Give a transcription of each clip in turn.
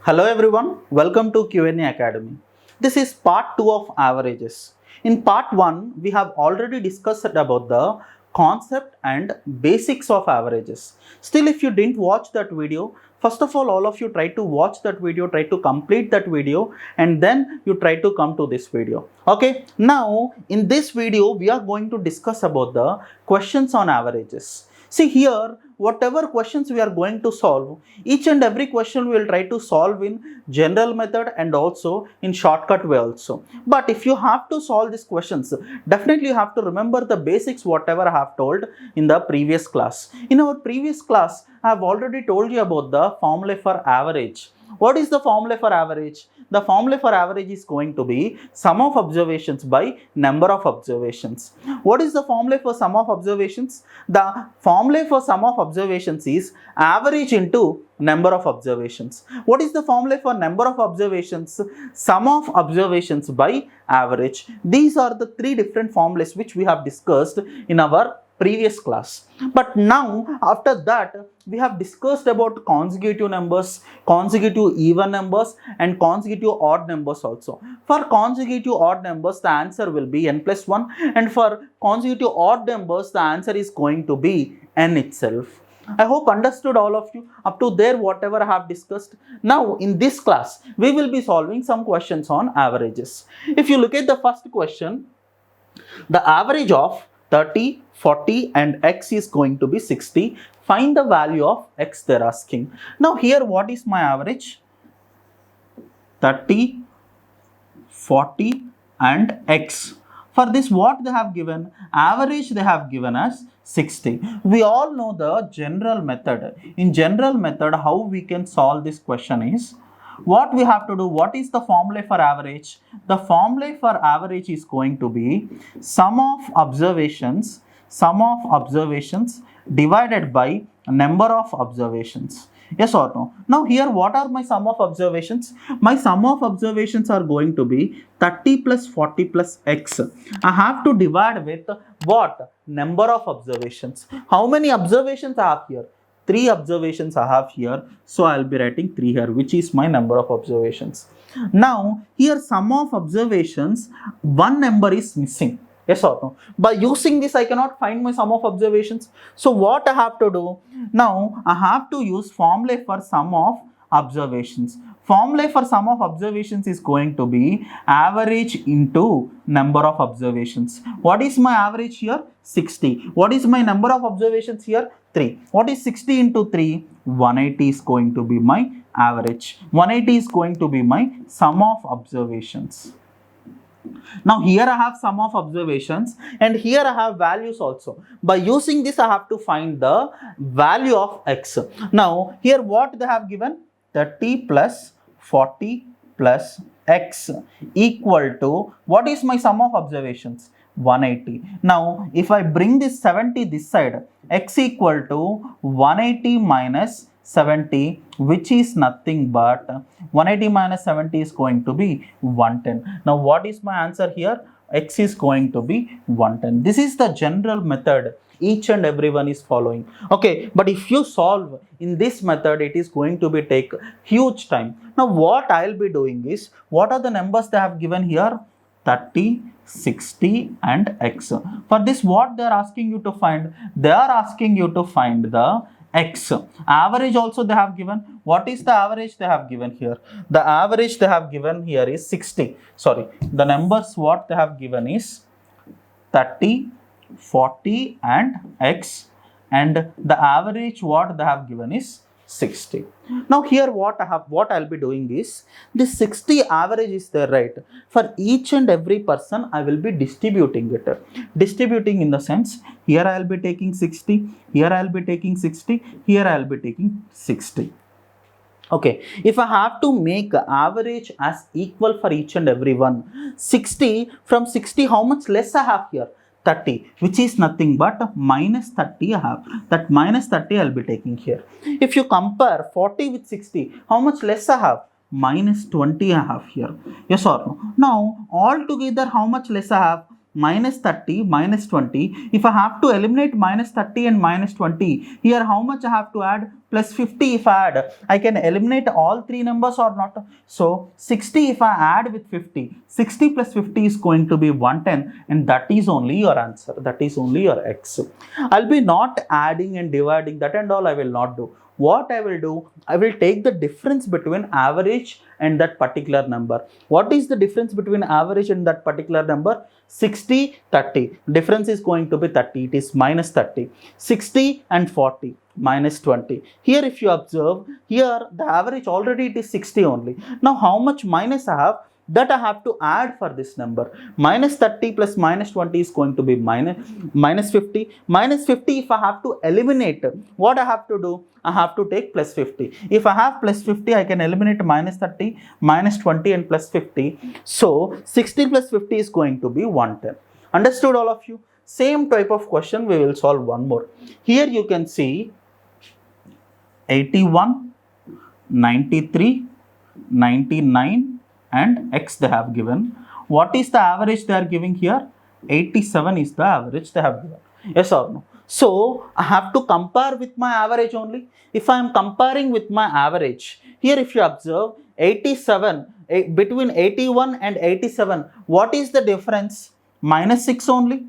Hello everyone, welcome to QnA Academy. This is part 2 of averages. In part 1, we have already discussed about the concept and basics of averages. Still, if you didn't watch that video, first of all of you try to watch that video, try to complete that video, and then you try to come to this video. Okay, now in this video, we are going to discuss about the questions on averages. See here, whatever questions we are going to solve, each and every question we will try to solve in general method and also in shortcut way also. But if you have to solve these questions, definitely you have to remember the basics whatever I have told in the previous class. In our previous class, I have already told you about the formula for average. What is the formula for average? The formula for average is going to be sum of observations by number of observations. What is the formula for sum of observations? The formula for sum of observations is average into number of observations. What is the formula for number of observations? Sum of observations by average. These are the three different formulas which we have discussed in our previous class. But now after that we have discussed about consecutive numbers, consecutive even numbers and consecutive odd numbers also. For consecutive odd numbers the answer will be n plus 1, and for consecutive odd numbers the answer is going to be n itself. I hope understood all of you up to there whatever I have discussed. Now in this class we will be solving some questions on averages. If you look at the first question, the average of 30, 40 and x is going to be 60. Find the value of x they're asking. Now here what is my average? 30, 40 and x. For this what they have given? Average they have given us 60. We all know the general method. In general method how we can solve this question is, what we have to do, what is the formula for average? The formula for average is going to be sum of observations divided by number of observations. Yes or no? Now here what are my sum of observations? My sum of observations are going to be 30 plus 40 plus x. I have to divide with what? Number of observations. How many observations I have here? 3 observations I have here, so I'll be writing 3 here, which is my number of observations. Now here sum of observations, one number is missing. Yes or no? By using this I cannot find my sum of observations. So what I have to do? Now I have to use formula for sum of observations. Formula for sum of observations is going to be average into number of observations. What is my average here? 60. What is my number of observations here? 3. What is 60 into 3? 180 is going to be my average. 180 is going to be my sum of observations. Now here I have sum of observations and here I have values also. By using this I have to find the value of x. Now here what they have given? 30 plus 40 plus x equal to, what is my sum of observations? 180. Now if I bring this 70 this side, x equal to 180 minus 70, which is nothing but 180 minus 70 is going to be 110. Now what is my answer here? X is going to be 110. This is the general method each and everyone is following. Okay, but if you solve in this method, it is going to be take huge time. Now what I'll be doing is, what are the numbers they have given here? 30, 60 and x. For this what they are asking you to find? They are asking you to find the x. Average also they have given. What is the average they have given here? The average they have given here is 60. Sorry, the numbers what they have given is 30, 40 and x, and the average what they have given is 60. Now here what I'll be doing is, this 60 average is there, right? For each and every person I will be distributing it. Distributing in the sense, here I'll be taking 60, here I'll be taking 60, here I'll be taking 60. Okay, if I have to make average as equal for each and every one, 60, from 60 how much less I have here? 30, which is nothing but minus 30 I have. That minus 30 I'll be taking here. If you compare 40 with 60, how much less I have? Minus 20 I have here. Yes or no? Now, all together how much less I have? Minus 30, minus 20. If I have to eliminate minus 30 and minus 20, here how much I have to add? plus 50 if I add, I can eliminate all three numbers or not. So 60 if I add with 50, 60 plus 50 is going to be 110, and that is only your answer. That is only your x. I'll be not adding and dividing, that and all I will not do. What I will do, I will take the difference between average and that particular number. What is the difference between average and that particular number? 60, 30. Difference is going to be 30. It is minus 30. 60 and 40 minus 20. Here if you observe, here the average already it is 60 only. Now how much minus I have? That I have to add for this number. Minus 30 plus minus 20 is going to be minus 50. Minus 50 if I have to eliminate, what I have to do? I have to take plus 50. If I have plus 50, I can eliminate minus 30, minus 20 and plus 50. So 60 plus 50 is going to be 110. Understood all of you? Same type of question we will solve one more. Here you can see 81, 93, 99 and x they have given. What is the average they are giving here? 87 is the average they have given. Yes or no? So I have to compare with my average only. If I am comparing with my average, here if you observe 87, between 81 and 87, what is the difference? Minus 6 only.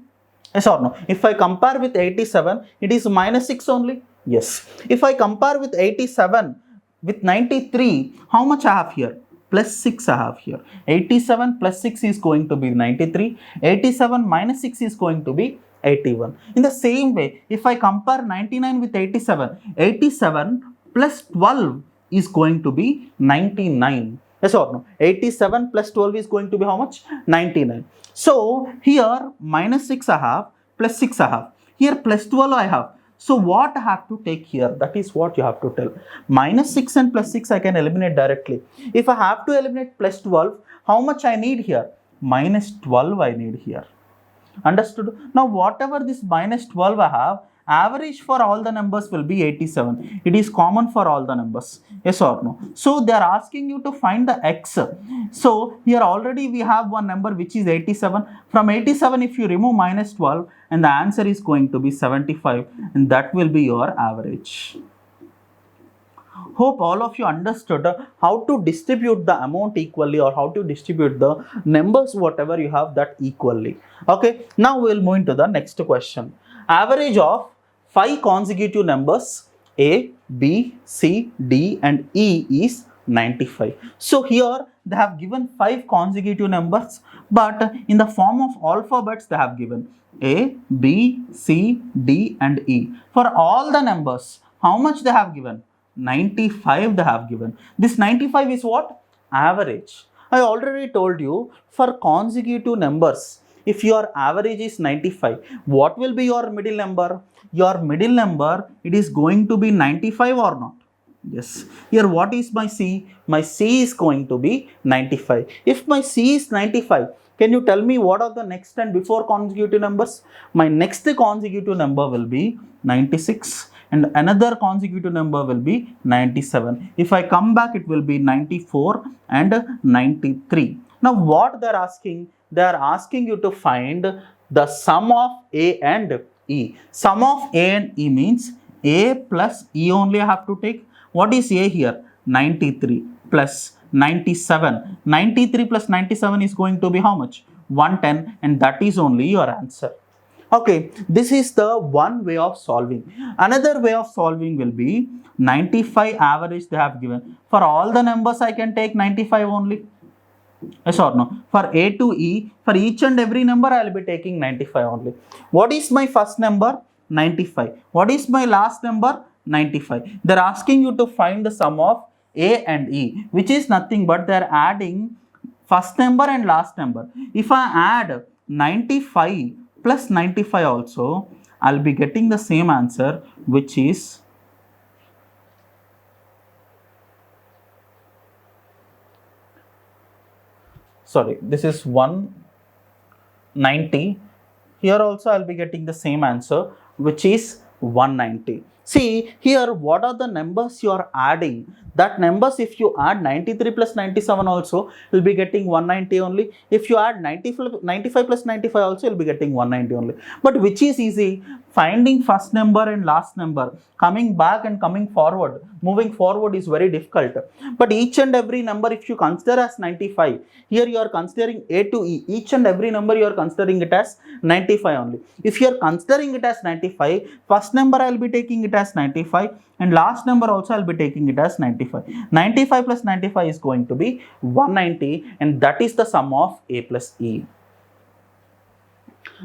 Yes or no? If I compare with 87, it is minus 6 only. Yes. If I compare with 87 with 93, how much I have here? Plus 6 I have here. 87 plus 6 is going to be 93. 87 minus 6 is going to be 81. In the same way, if I compare 99 with 87, 87 plus 12 is going to be 99. Yes or no? 87 plus 12 is going to be how much? 99. So here minus 6 I have, plus 6 I have. Here plus 12 I have. So what I have to take here? That is what you have to tell. Minus 6 and plus 6 I can eliminate directly. If I have to eliminate plus 12, how much I need here? Minus 12 I need here. Understood? Now whatever this minus 12 I have, average for all the numbers will be 87. It is common for all the numbers. Yes or no? So they are asking you to find the x. So here already we have one number which is 87. From 87 if you remove minus 12, and the answer is going to be 75, and that will be your average. Hope all of you understood how to distribute the amount equally, or how to distribute the numbers whatever you have that equally. Okay, now we will move into the next question. Average of 5 consecutive numbers A, B, C, D and E is 95. So here they have given 5 consecutive numbers, but in the form of alphabets they have given A, B, C, D and E. For all the numbers, how much they have given? 95 they have given. This 95 is what? Average. I already told you, for consecutive numbers, if your average is 95, what will be your middle number? Your middle number, it is going to be 95 or not? Yes. Here what is my C? My C is going to be 95. If my C is 95, can you tell me what are the next and before consecutive numbers? My next consecutive number will be 96. And another consecutive number will be 97. If I come back, it will be 94 and 93. Now what they are asking? They are asking you to find the sum of A and E. Sum of A and E means A plus E only I have to take. What is A here? 93 plus 97. 93 plus 97 is going to be how much? 110, and that is only your answer. Okay, this is the one way of solving. Another way of solving will be 95 average they have given. For all the numbers I can take 95 only. Yes or no? For A to E, for each and every number I will be taking 95 only. What is my first number? 95. What is my last number? 95. They are asking you to find the sum of A and E, which is nothing but they are adding first number and last number. If I add 95 plus 95 also, I'll be getting the same answer, which is this is 190. Here also I'll be getting the same answer, which is 190. See here, what are the numbers you are adding? That numbers, if you add 93 plus 97 also, you'll be getting 190 only. If you add 95 plus 95 also, you'll be getting 190 only. But which is easy? Finding first number and last number, coming back and coming forward, moving forward is very difficult. But each and every number, if you consider as 95, here you are considering A to E. Each and every number you are considering it as 95 only. If you are considering it as 95, first number I will be taking it as 95 and last number also I will be taking it as 95. 95 plus 95 is going to be 190 and that is the sum of A plus E.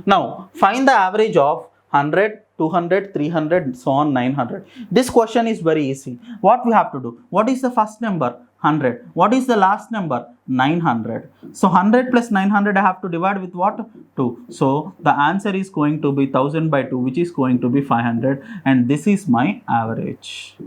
Now find the average of 100, 200, 300, so on 900. This question is very easy. What we have to do? What is the first number? 100. What is the last number? 900. So 100 plus 900 I have to divide with what? 2. So the answer is going to be 1000 by 2, which is going to be 500, and this is my average.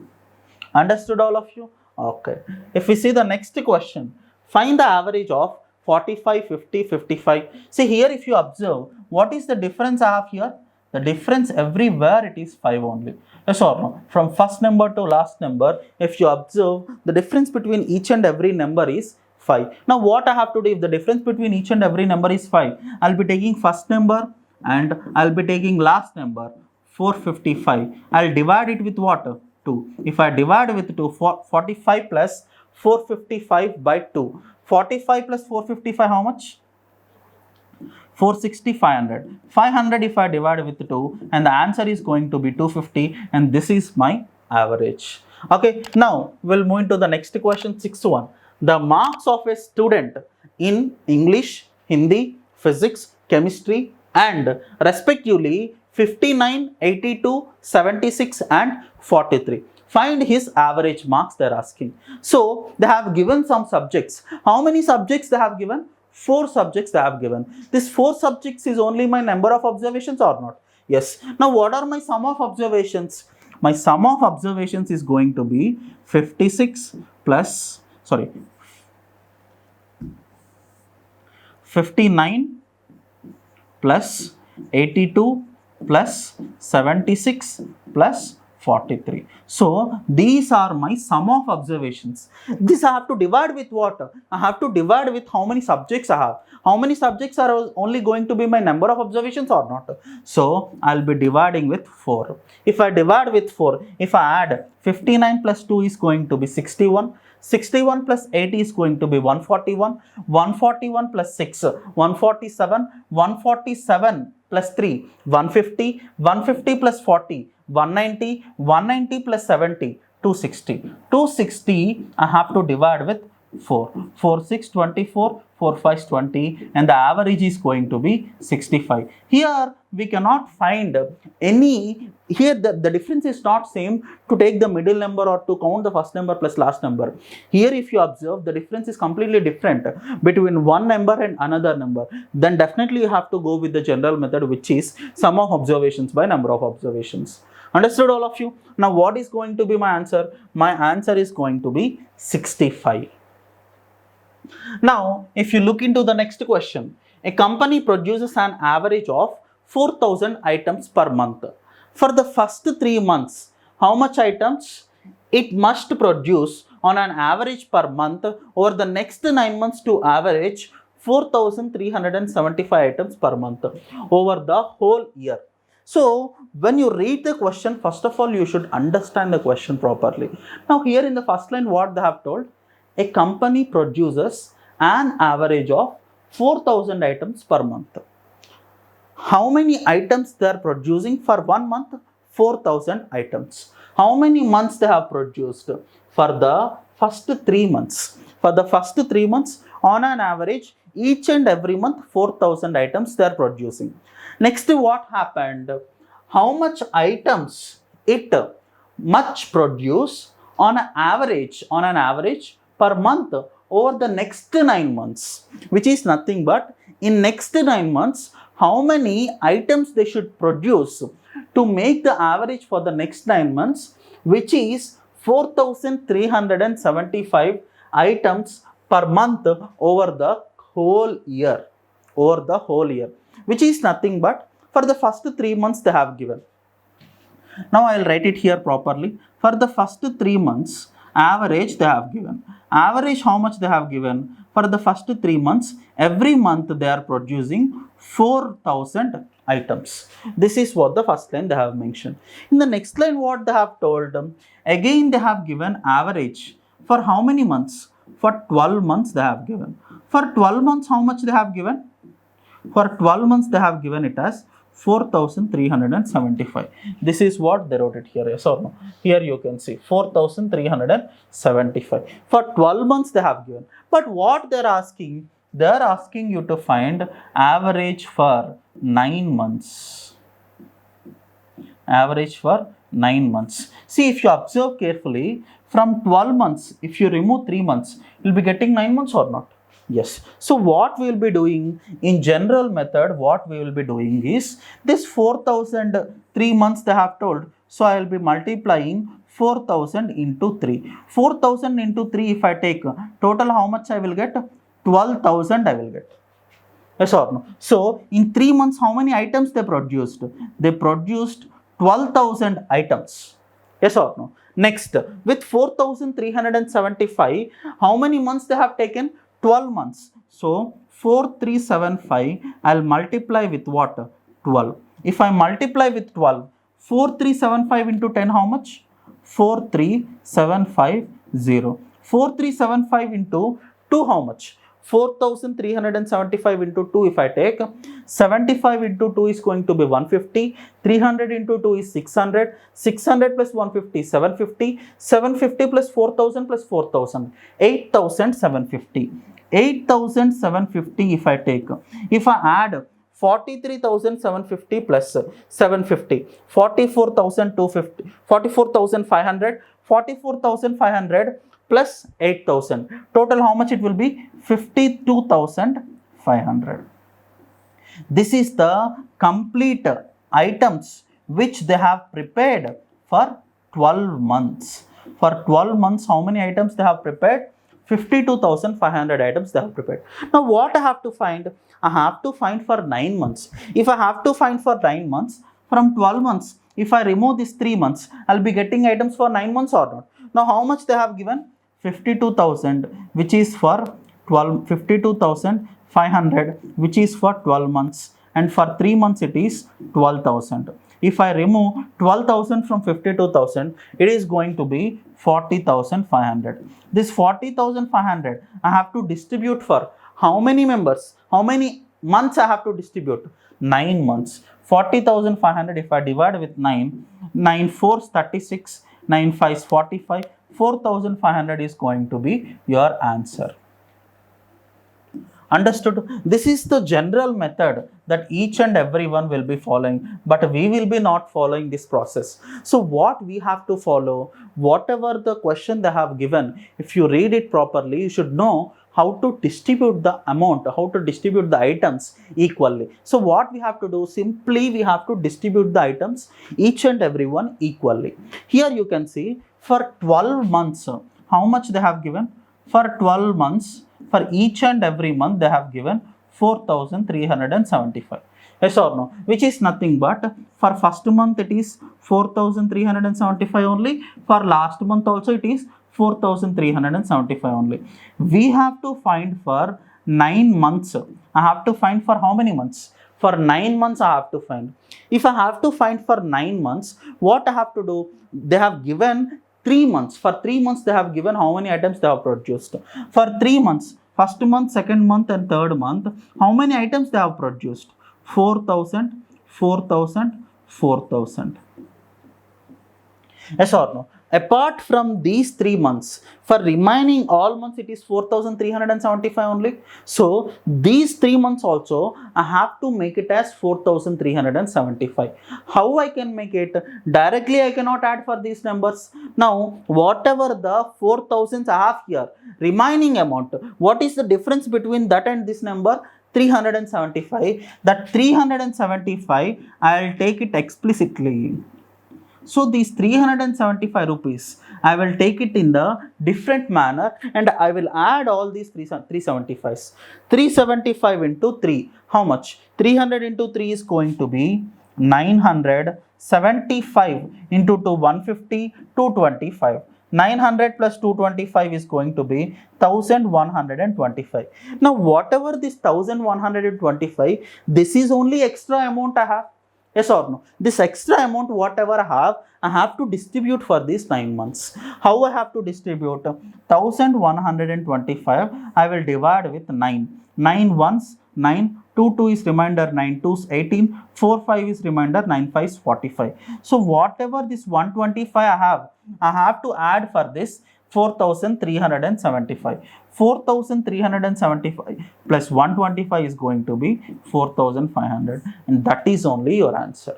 Understood all of you? Okay. If we see the next question, find the average of 45, 50, 55. See here, if you observe, what is the difference I have here? The difference everywhere it is 5 only. Yes or no? From first number to last number, if you observe, the difference between each and every number is 5. Now what I have to do? If the difference between each and every number is 5, I'll be taking first number and I'll be taking last number, 455. I'll divide it with what? 2. If I divide with 2, 45 plus 455 by 2. 45 plus 455 how much? 460, 500. 500 if I divide with 2, and the answer is going to be 250, and this is my average. Okay, now we'll move into the next question, 6th one. The marks of a student in English, Hindi, Physics, Chemistry, and respectively 59, 82, 76, and 43. Find his average marks, they're asking. So they have given some subjects. How many subjects they have given? 4 subjects they have given. This 4 subjects is only my number of observations or not? Yes. Now what are my sum of observations? My sum of observations is going to be 56 plus, 59 plus 82 plus 76 plus 43. So these are my sum of observations. This I have to divide with what? I have to divide with how many subjects I have. How many subjects are only going to be my number of observations or not? So I'll be dividing with 4. If I divide with 4, if I add 59 plus 2 is going to be 61. 61 plus 80 is going to be 141. 141 plus 6, 147. 147 plus 3, 150. 150 plus 40, 190. 190 plus 70, 260. 260 I have to divide with 4. 4 6 24, 4 5 20, and the average is going to be 65. Here we cannot find any, here the difference is not same to take the middle number or to count the first number plus last number. Here if you observe, the difference is completely different between one number and another number. Then definitely you have to go with the general method, which is sum of observations by number of observations. Understood all of you? Now what is going to be my answer? My answer is going to be 65. Now if you look into the next question, a company produces an average of 4,000 items per month. For the first 3 months, how much items it must produce on an average per month over the next 9 months to average 4,375 items per month over the whole year. So when you read the question, first of all you should understand the question properly. Now here in the first line, what they have told? A company produces an average of 4,000 items per month. How many items they are producing for 1 month? 4,000 items. How many months they have produced? For the first 3 months. For the first 3 months, on an average, each and every month 4,000 items they are producing. Next, what happened? How much items it must produce on an average per month over the next 9 months, which is nothing but in next 9 months, how many items they should produce to make the average for the next 9 months, which is 4,375 items per month over the whole year, which is nothing but for the first 3 months they have given. Now I will write it here properly. For the first 3 months, average they have given. Average how much they have given? For the first 3 months, every month they are producing 4,000 items. This is what the first line they have mentioned. In the next line, what they have told them? Again, they have given average. For how many months? For 12 months they have given. For 12 months, how much they have given? For 12 months, they have given it as 4,375. This is what they wrote it here, yes or no? Here you can see 4,375. For 12 months, they have given. But what they are asking? They are asking you to find average for 9 months. Average for 9 months. See, if you observe carefully, from 12 months, if you remove 3 months, you will be getting 9 months or not? Yes. So what we will be doing in general method, what we will be doing is this 4,000 3 months they have told. So I will be multiplying 4,000 into 3. 4,000 into 3 if I take total, how much I will get? 12,000 I will get. Yes or no? So in 3 months, how many items they produced? They produced 12,000 items. Yes or no? Next, with 4,375, how many months they have taken? 12 months. So 4,375, I'll multiply with what? 12. If I multiply with 12, 4,375 into 10, how much? 4,375. 4,375 into 2, how much? 4,375 into 2, if I take 75 into 2 is going to be 150, 300 into 2 is 600, 600 plus 150, 750, 750 plus 4,000 plus 4,000, 8,750. 8,750 if I take, if I add 43,750 plus 750, 44,250, 44,500, 44,500 plus 8,000. Total how much it will be? 52,500. This is the complete items which they have prepared for 12 months. For 12 months, how many items they have prepared? 52,500 items they have prepared. Now what I have to find? I have to find for 9 months. If I have to find for 9 months, from 12 months, if I remove these 3 months, I'll be getting items for 9 months or not? Now how much they have given? 52,000, which is for 12, 52,500, which is for 12 months, and for 3 months it is 12,000. If I remove 12,000 from 52,000, it is going to be 40,500. This 40,500 I have to distribute for how many members? How many months I have to distribute? 9 months. 40,500 if I divide with 9, 9 4s 36, 9 5s 45, 4,500 is going to be your answer. Understood? This is the general method that each and everyone will be following, but we will be not following this process. So what we have to follow, whatever the question they have given, if you read it properly, you should know how to distribute the amount, how to distribute the items equally. So what we have to do, simply we have to distribute the items each and everyone equally. Here you can see for 12 months, how much they have given? For 12 months, for each and every month they have given 4,375. Yes or no? Which is nothing but for first month it is 4,375 only. For last month also it is 4,375 only. We have to find for 9 months. I have to find for how many months? For 9 months I have to find. If I have to find for 9 months, what I have to do? They have given 3 months. For 3 months they have given how many items they have produced. For 3 months, first month, second month and third month, how many items they have produced? 4,000, 4,000, 4,000. Yes or no? Apart from these 3 months, for remaining all months it is 4,375 only. So these 3 months also I have to make it as 4,375. How I can make it? Directly I cannot add for these numbers. Now whatever the 4,000s I have here, remaining amount, what is the difference between that and this number? 375. That 375 I will take it explicitly. So these 375 rupees, I will take it in the different manner and I will add all these 375s. 375 into 3, how much? 300 into 3 is going to be 900. 75 into 2, 150, 225. 900 plus 225 is going to be 1125. Now whatever this 1125, this is only extra amount I have. Yes or no? This extra amount whatever I have to distribute for these 9 months. How I have to distribute? 1125 I will divide with 9. 9 ones 9, 2 is remainder, 9 2s 18, 4 5 is remainder, 9 5 is 45. So whatever this 125 I have to add for this 4375. 4375 plus 125 is going to be 4500, and that is only your answer.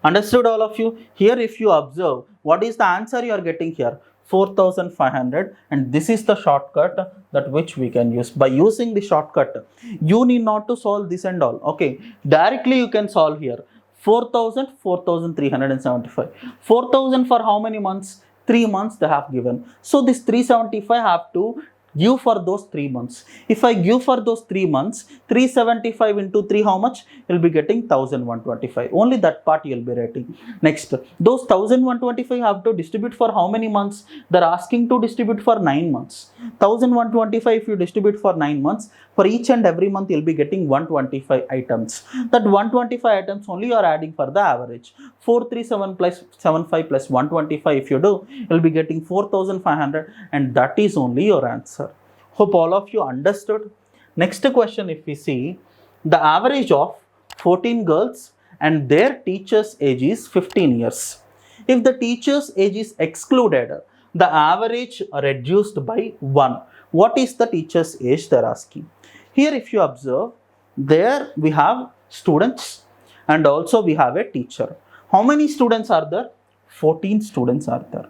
Understood all of you? Here if you observe, what is the answer you are getting here? 4500, and this is the shortcut that which we can use. By using the shortcut, you need not to solve this and all. Okay, directly you can solve here. 4000, 4375. 4000 for how many months? 3 months they have given. So this 375 have to give for those 3 months. If I give for those 3 months, 375 into 3 how much? You'll be getting 1125. Only that part you'll be writing. Next, those 1125 have to distribute for how many months? They're asking to distribute for 9 months. 1125 if you distribute for 9 months, for each and every month you'll be getting 125 items. That 125 items only you are adding for the average. 437 plus 75 plus 125 if you do, you'll be getting 4500, and that is only your answer. Hope all of you understood. Next question, if we see, the average of 14 girls and their teacher's age is 15 years. If the teacher's age is excluded, the average reduced by 1. What is the teacher's age they're asking? Here if you observe, there we have students and also we have a teacher. How many students are there? 14 students are there.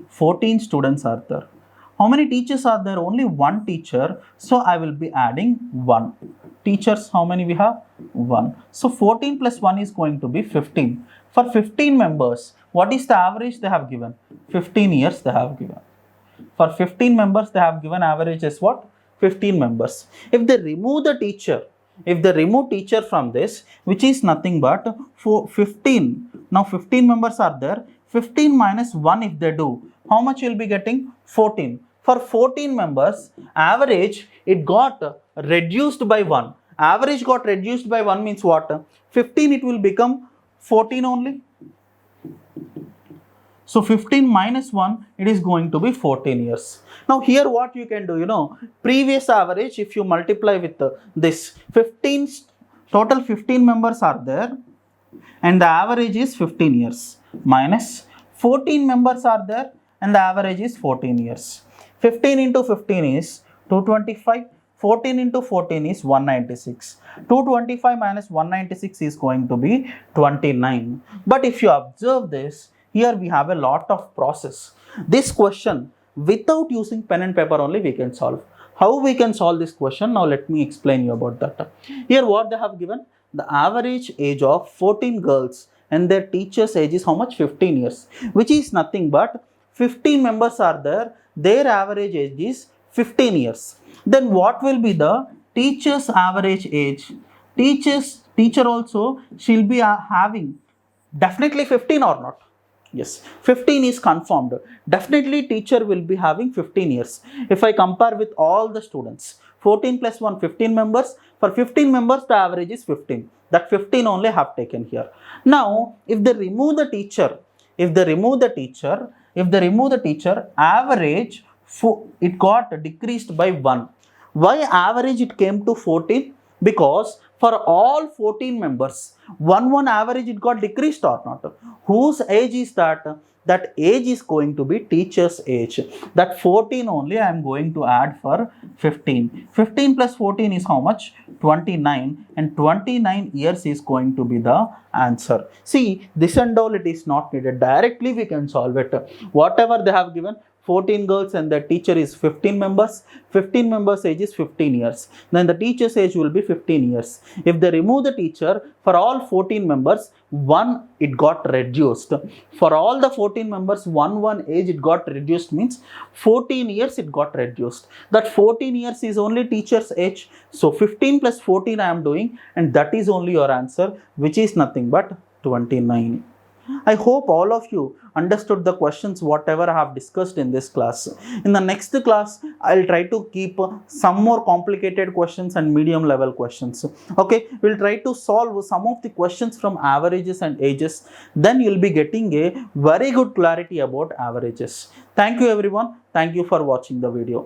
14 students are there. How many teachers are there? Only one teacher. So I will be adding 1. Teachers, how many we have? 1. So 14 plus 1 is going to be 15. For 15 members, what is the average they have given? 15 years they have given. For 15 members, they have given average as what? 15 members. If they remove the teacher, from this, which is nothing but 15. Now 15 members are there. 15 minus 1 if they do, how much you will be getting? 14. For 14 members, average it got reduced by 1. Average got reduced by 1 means what? 15 it will become 14 only. So 15 minus 1, it is going to be 14 years. Now here what you can do, previous average, if you multiply with this 15, total 15 members are there and the average is 15 years, minus 14 members are there and the average is 14 years. 15 into 15 is 225. 14 into 14 is 196. 225 minus 196 is going to be 29. But if you observe this, here we have a lot of process. This question, without using pen and paper only, we can solve. How we can solve this question? Now let me explain you about that. Here what they have given? The average age of 14 girls and their teacher's age is how much? 15 years. Which is nothing but 15 members are there. Their average age is 15 years. Then what will be the teacher's average age? Teacher also, she'll be having definitely 15 or not? Yes, 15 is confirmed. Definitely teacher will be having 15 years. If I compare with all the students, 14 plus 1, 15 members. For 15 members, the average is 15. That 15 only have taken here. Now, if they remove the teacher, average, it got decreased by 1. Why average it came to 14? Because for all 14 members, one average it got decreased or not? Whose age is that? That age is going to be teacher's age. That 14 only I am going to add for 15. 15 plus 14 is how much? 29, and 29 years is going to be the answer. See, this and all it is not needed. Directly we can solve it. Whatever they have given, 14 girls and the teacher is 15 members. 15 members age is 15 years. Then the teacher's age will be 15 years. If they remove the teacher, for all 14 members, one it got reduced. For all the 14 members, one age it got reduced means 14 years it got reduced. That 14 years is only teacher's age. So 15 plus 14 I am doing, and that is only your answer, which is nothing but 29. I hope all of you understood the questions whatever I have discussed in this class. In the next class, I'll try to keep some more complicated questions and medium level questions. Okay, we'll try to solve some of the questions from averages and ages. Then you'll be getting a very good clarity about averages. Thank you everyone. Thank you for watching the video.